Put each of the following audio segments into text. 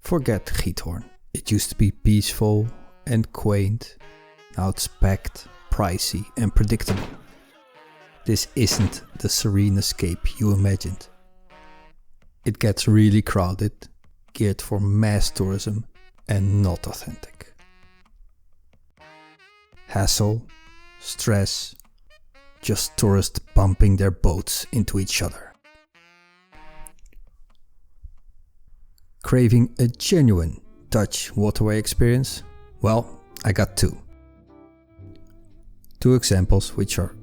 Forget Giethoorn. It used to be peaceful and quaint. Now it's packed, pricey and predictable. This isn't the serene escape you imagined. It gets really crowded, geared for mass tourism and not authentic. Hassle, stress, just tourists bumping their boats into each other. Craving a genuine Dutch waterway experience? Well, I got two. Two examples which are,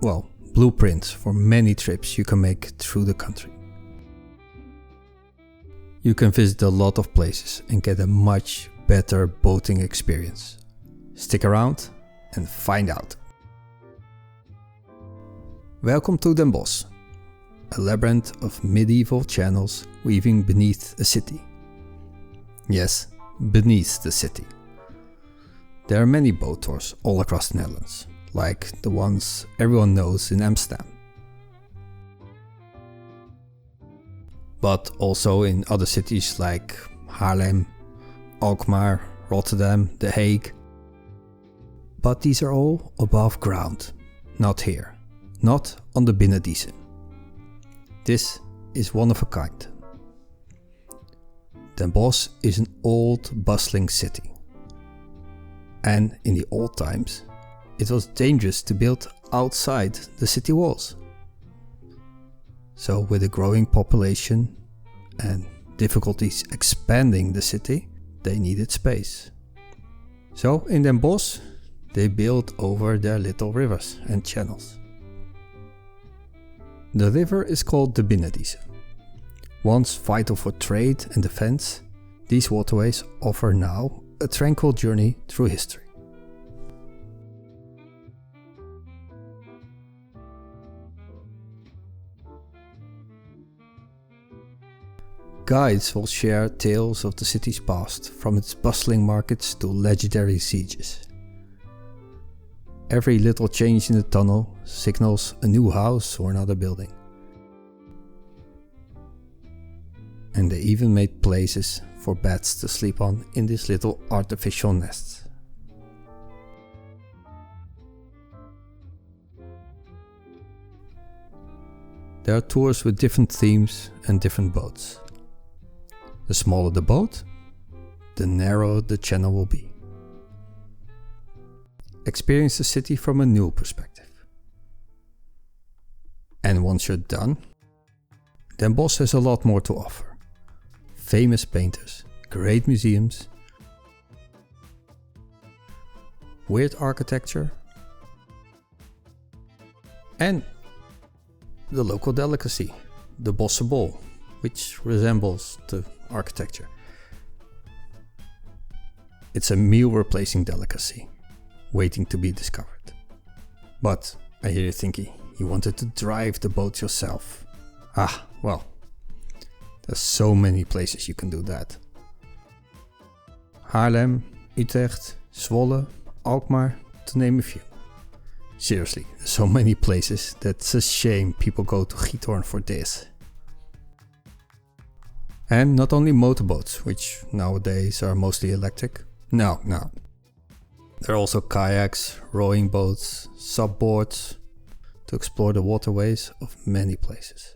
well, blueprints for many trips you can make through the country. You can visit a lot of places and get a much better boating experience. Stick around and find out. Welcome to Den Bosch, a labyrinth of medieval channels weaving beneath a city. Yes, beneath the city. There are many boat tours all across the Netherlands, like the ones everyone knows in Amsterdam. But also in other cities like Haarlem, Alkmaar, Rotterdam, The Hague. But these are all above ground, not here, not on the Binnendiensten. This is one of a kind. Den Bosch is an old, bustling city. And in the old times, it was dangerous to build outside the city walls. So with a growing population and difficulties expanding the city, they needed space. So in Den Bosch, they built over their little rivers and channels. The river is called the Binnendiensten. Once vital for trade and defense, these waterways offer now a tranquil journey through history. Guides will share tales of the city's past, from its bustling markets to legendary sieges. Every little change in the tunnel signals a new house or another building. And they even made places for bats to sleep on in these little artificial nests. There are tours with different themes and different boats. The smaller the boat, the narrower the channel will be. Experience the city from a new perspective. And once you're done, Den Bosch has a lot more to offer. Famous painters, great museums, weird architecture, and the local delicacy, the Bosse bol, which resembles the architecture. It's a meal replacing delicacy, waiting to be discovered. But I hear you thinking, you wanted to drive the boat yourself. Well, there's so many places you can do that. Haarlem, Utrecht, Zwolle, Alkmaar, to name a few. Seriously, there's so many places that's a shame people go to Giethoorn for this. And not only motorboats, which nowadays are mostly electric. No. There are also kayaks, rowing boats, subboards to explore the waterways of many places.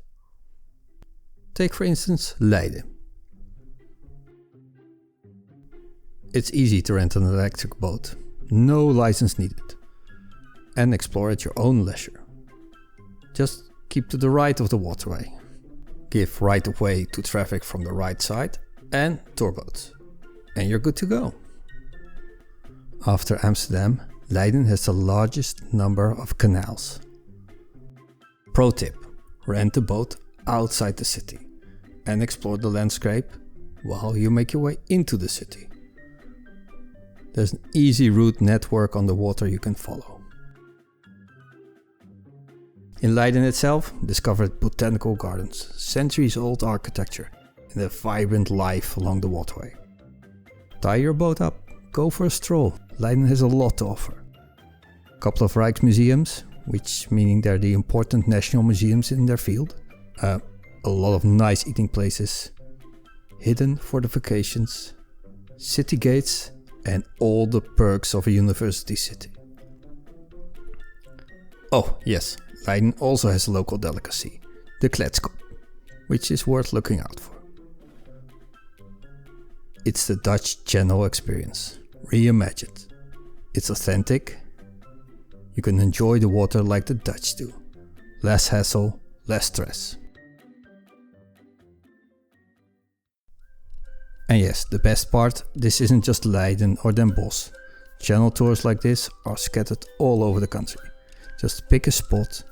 Take for instance Leiden. It's easy to rent an electric boat, no license needed, and explore at your own leisure. Just keep to the right of the waterway. Give right of way to traffic from the right side and tour boats, and you're good to go. After Amsterdam, Leiden has the largest number of canals. Pro tip: rent a boat outside the city and explore the landscape while you make your way into the city. There's an easy route network on the water you can follow. In Leiden itself, discover botanical gardens, centuries-old architecture, and a vibrant life along the waterway. Tie your boat up, go for a stroll. Leiden has a lot to offer. A couple of Rijksmuseums, which meaning they're the important national museums in their field. A lot of nice eating places. hidden fortifications, city gates and all the perks of a university city. Oh yes, Leiden also has a local delicacy, the kletskop, which is worth looking out for. It's the Dutch channel experience, reimagined. It's authentic. You can enjoy the water like the Dutch do. Less hassle, less stress. And yes, the best part, this isn't just Leiden or Den Bosch. Channel tours like this are scattered all over the country. Just pick a spot,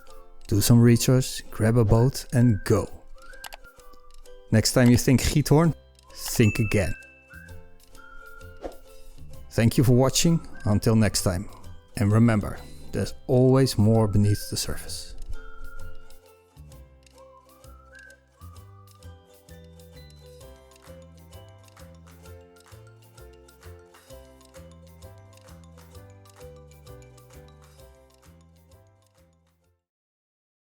do some research, grab a boat and go. Next time you think Giethoorn, think again. Thank you for watching, until next time. And remember, there's always more beneath the surface.